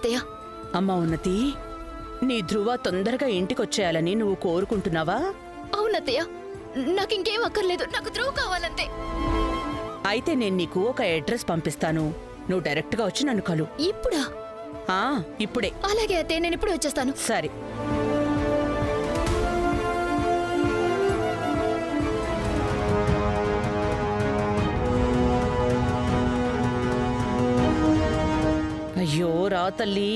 అత్తయ్య. అమ్మా ఉన్నతి, నీ ధ్రువ తొందరగా ఇంటికొచ్చేయాలని నువ్వు కోరుకుంటున్నావా? అవునత్తయ్య, నాకింకేం అక్కర్లేదు, నాకు ధ్రువ్ కావాలంతే. అయితే నేను నీకు ఒక అడ్రస్ పంపిస్తాను, నువ్వు డైరెక్ట్గా వచ్చి నన్ను కలు. ఇప్పుడా? ఇప్పుడే. అలాగే అత్తయ్య, నేను ఇప్పుడు వచ్చేస్తాను. సరే. అయ్యో రా తల్లి.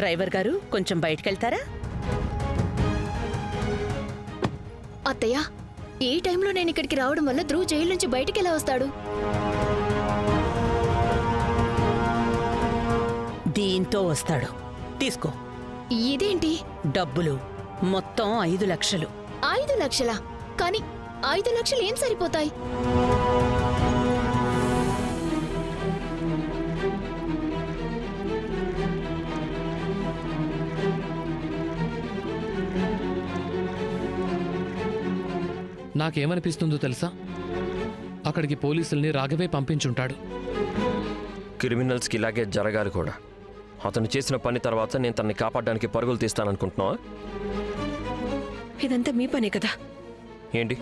డ్రైవర్ గారు కొంచెం బయటకెళ్తారా? అత్తయ్య, ఈ టైంలో నేను ఇక్కడికి రావడం వల్ల ధ్రువ్ జైలు నుంచి బయటికి ఎలా వస్తాడు? దీంతో వస్తాడు. తీసుకో. ఇదేంటి? డబ్బులు మొత్తం 5 లక్షలు. 5 లక్షలా? కానీ 5 లక్షలు ఏం సరిపోతాయి? నాకేమనిపిస్తుందో తెలుసా? అక్కడికి పోలీసుల్ని రాఘవే పంపించుంటాడు. క్రిమినల్స్కి ఇలాగే జరగాలి కూడా. అతను చేసిన పని తర్వాత నేను తనని కాపాడడానికి పరుగులు తీస్తాననుకుంటున్నావా? ఇదంతా మీ పనే కదా? ఏంటి?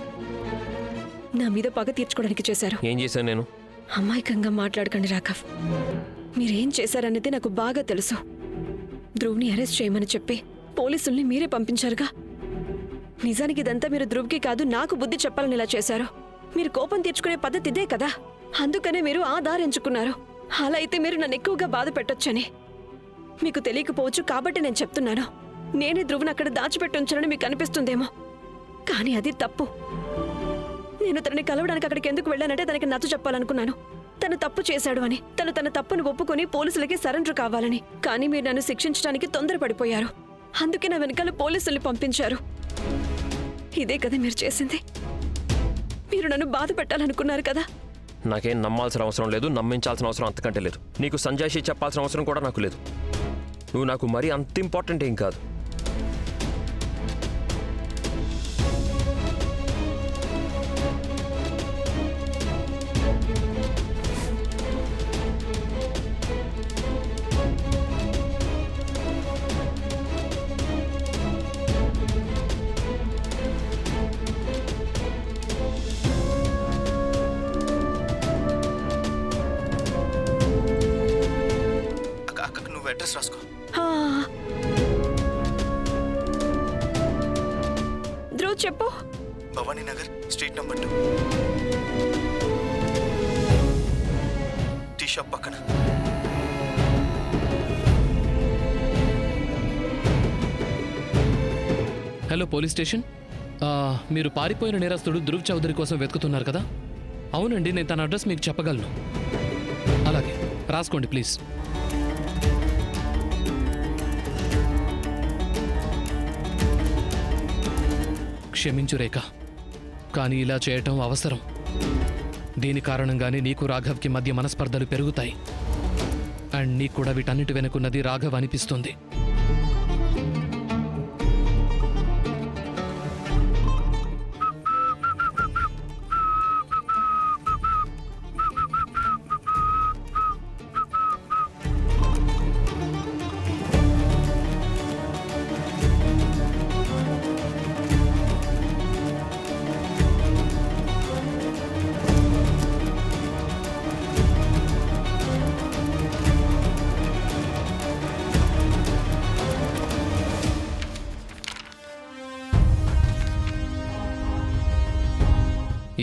నా మీద పగ తీర్చుకోవడానికి చేశారు. ఏం చేశాను నేను? అమాయకంగా మాట్లాడకండి రాఘవ్. మీరేం చేశారనేది నాకు బాగా తెలుసు. ధ్రువ్ని అరెస్ట్ చేయమని చెప్పి పోలీసుల్ని మీరే పంపించారుగా. నిజానికి ఇదంతా మీరు ధ్రువ్కి కాదు, నాకు బుద్ధి చెప్పాలని ఇలా చేశారు. మీరు కోపం తీర్చుకునే పద్ధతి ఇదే కదా, అందుకనే మీరు ఆ దారి ఎంచుకున్నారు. అలా అయితే మీరు నన్ను ఎక్కువగా బాధ పెట్టొచ్చని మీకు తెలియకపోవచ్చు, కాబట్టి నేను చెప్తున్నాను. నేనే ధ్రువ్ని అక్కడ దాచిపెట్టుంచానని మీకు అనిపిస్తుందేమో, కానీ అది తప్పు. నేను తనని కలవడానికి అక్కడికి ఎందుకు వెళ్ళానంటే తనకి నచ్చ చెప్పాలనుకున్నాను. తను తప్పు చేశాడు అని, తన తప్పును ఒప్పుకొని పోలీసులకి సరెండర్ కావాలని. కానీ మీరు నన్ను శిక్షించడానికి తొందరపడిపోయారు. అందుకే నా వెనకాల పోలీసుల్ని పంపించారు. ఇదే కదా మీరు చేసింది? మీరు నన్ను బాధ పెట్టాలనుకున్నారు కదా. నాకేం నమ్మాల్సిన అవసరం లేదు, నమ్మించాల్సిన అవసరం అంతకంటే లేదు. నీకు సంజాయిషి చెప్పాల్సిన అవసరం కూడా నాకు లేదు. నువ్వు నాకు మరీ అంత ఇంపార్టెంట్ ఏం కాదు. అడ్రస్ రాసుకో. ధ్రువ్ చెప్పు. Bhavani Nagar, street number 2, tea shop పక్కన. Hello police station. మీరు పారిపోయిన నేరస్తుడు ధ్రువ్ చౌదరి కోసం వెతుకుతున్నారు కదా? అవునండి, నేను తన అడ్రస్ మీకు చెప్పగలను. అలాగే రాసుకోండి ప్లీజ్. క్షమించు రేఖ, కానీ ఇలా చేయటం అవసరం. దీని కారణంగానే నీకు రాఘవ్కి మధ్య మనస్పర్ధలు పెరుగుతాయి. అండ్ నీకు కూడా వీటన్నిటి వెనుకున్నది రాఘవ్ అనిపిస్తుంది.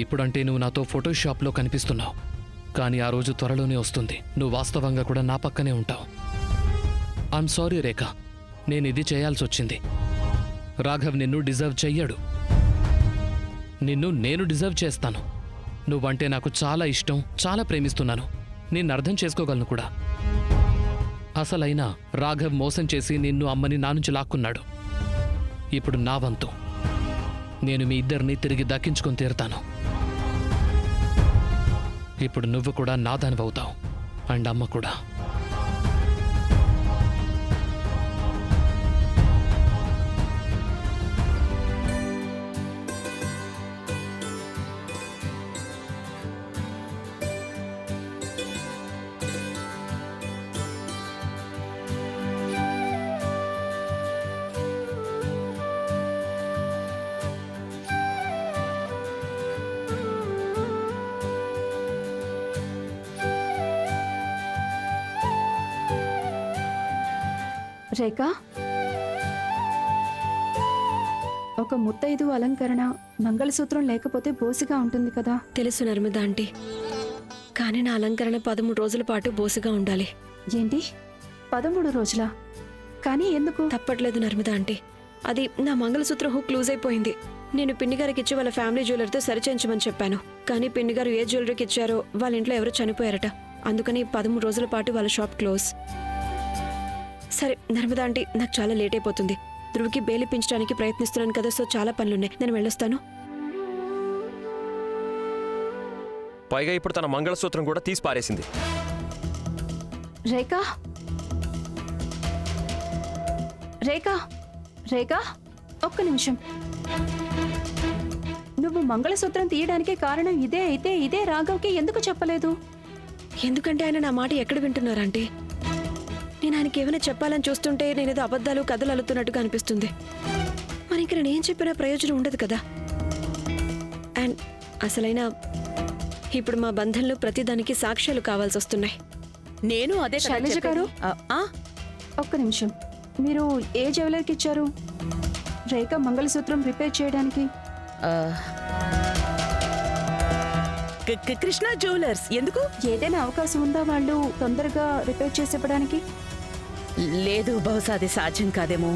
ఇప్పుడంటే నువ్వు నాతో ఫోటోషాప్లో కనిపిస్తున్నావు, కానీ ఆ రోజు త్వరలోనే వస్తుంది. నువ్వు వాస్తవంగా కూడా నా పక్కనే ఉంటావు. ఐఎమ్ సారీ రేఖ, నేను ఇది చేయాల్సి వచ్చింది. రాఘవ్ నిన్ను డిజర్వ్ చెయ్యడు. నిన్ను నేను డిజర్వ్ చేస్తాను. నువ్వంటే నాకు చాలా ఇష్టం, చాలా ప్రేమిస్తున్నాను. నిన్ను అర్థం చేసుకోగలను కూడా. అసలైనా రాఘవ్ మోసం చేసి నిన్ను అమ్మని నా నుంచి లాక్కున్నాడు. ఇప్పుడు నా వంతు. నేను మీ ఇద్దరిని తిరిగి దక్కించుకొని తీరుతాను. ఇప్పుడు నువ్వు కూడా నాదానివవుతావు అండ్ అమ్మ కూడా. రేఖ, ఒక ముత్తైదు అలంకరణ మంగళసూత్రం లేకపోతే బోసిగా ఉంటుంది కదా. తెలుసు నర్మదా ఆంటీ, కానీ నా అలంకరణ 13 రోజుల పాటు బోసుగా ఉండాలి. ఏంటి 13 రోజులా? కానీ ఎందుకు? తప్పట్లేదు నర్మదా ఆంటీ, అది నా మంగళసూత్రం హుక్ లూజ్ అయిపోయింది. నేను పిన్ని గారికి ఇచ్చి వాళ్ళ ఫ్యామిలీ జ్యువెలరీతో సరిచేయించమని చెప్పాను. కానీ పిన్ని గారు ఏ జ్యువెలరీకి ఇచ్చారో వాళ్ళ ఇంట్లో ఎవరో చనిపోయారట. అందుకని 13 రోజుల పాటు వాళ్ళ షాప్ క్లోజ్. సరే నర్మదా ఆంటీ, నాకు చాలా లేట్ అయిపోతుంది. ధ్రువ్కి బెయిల్ ఇప్పించడానికి ప్రయత్నిస్తున్నాను కదా, సో చాలా పనులున్నాయి. నేను వెళ్ళొస్తాను. పైగా ఇప్పుడు తన మంగళసూత్రం కూడా తీసి పారేసింది. రేఖ, రేఖ, రేఖ, ఒక్క నిమిషం. నువ్వు మంగళసూత్రం తీయడానికే కారణం ఇదే అయితే ఇదే రాఘవ్కి ఎందుకు చెప్పలేదు? ఎందుకంటే ఆయన నా మాట ఎక్కడ వింటున్నారంటే, నేను ఆయనకి ఏమైనా చెప్పాలని చూస్తుంటే నేనేదో అబద్ధాలు కథలు అల్లుతున్నట్టుగా అనిపిస్తుంది. మరి ఇంక నేను ఏం చెప్పినా ప్రయోజనం ఉండదు కదా. అండ్ అసలైన ఇప్పుడు మా బంధంలో ప్రతిదానికి సాక్ష్యాలు కావాల్సి వస్తున్నాయి. నేను అదే కదా శైలజ చెప్పేది. గారు? ఆ, ఒక్క నిమిషం. మీరు ఏ జ్యువెలర్కి ఇచ్చారు రేఖ మంగళసూత్రం రిపేర్ చేయడానికి? ఆ, కృష్ణ జ్యువెలర్స్. ఎందుకు? ఏదైనా అవకాశం ఉందా వాళ్ళు తొందరగా రిపేర్ చేసివ్వడానికి? లేదు, బహుశా అది సాధ్యం కాదేమో.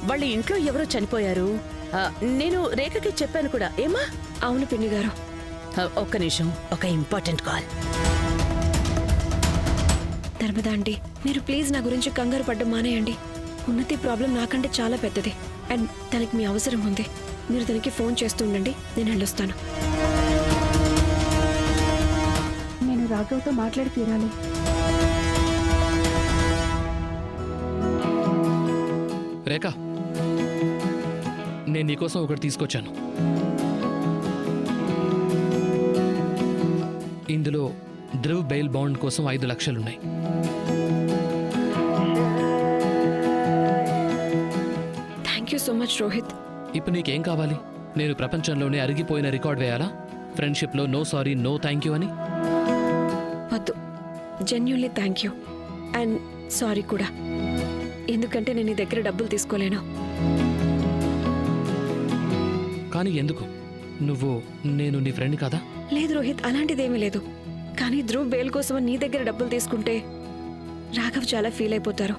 వాళ్ళ ఇంట్లో ఎవరో చనిపోయారు. నేను రేఖకి చెప్పాను కూడా. ఏమా? అవును పిన్ని గారు. ఒక్క నిమిషం, ఒక ఇంపార్టెంట్ కాల్. నర్మదా ఆంటీ, మీరు ప్లీజ్ నా గురించి కంగారు పడ్డం మానేయండి. ఉన్నతి ప్రాబ్లం నాకంటే చాలా పెద్దది అండ్ తనకి మీ అవసరం ఉంది. మీరు తనకి ఫోన్ చేస్తూ ఉండండి, నేను వెళ్ళొస్తాను. నేను రాఘవ్తో మాట్లాడి తీరాలి. రేఖ, నేను నీకోసం ఒకటి తీసుకొచ్చాను. ఇందులో ధ్రువ్ బెయిల్ బాండ్ కోసం 5 లక్షలున్నాయి. Thank you so much Rohit. ఇప్పుడు నీకేం కావాలి? నేను ప్రపంచంలోనే అరిగిపోయిన రికార్డ్ వేయాలా? ఫ్రెండ్షిప్లో no sorry no thank you అని? వద్దు, genuinely thank you and sorry కూడా. ఎందుకంటే నేను నీ దగ్గర డబ్బులు తీసుకోలేను. కానీ ఎందుకు? నేను నీ ఫ్రెండ్ కదా? లేదు రోహిత్, అలాంటిదేమీ లేదు. కానీ ధ్రువ్ బెయిల్ కోసం నీ దగ్గర డబ్బులు తీసుకుంటే రాఘవ్ చాలా ఫీల్ అయిపోతారు.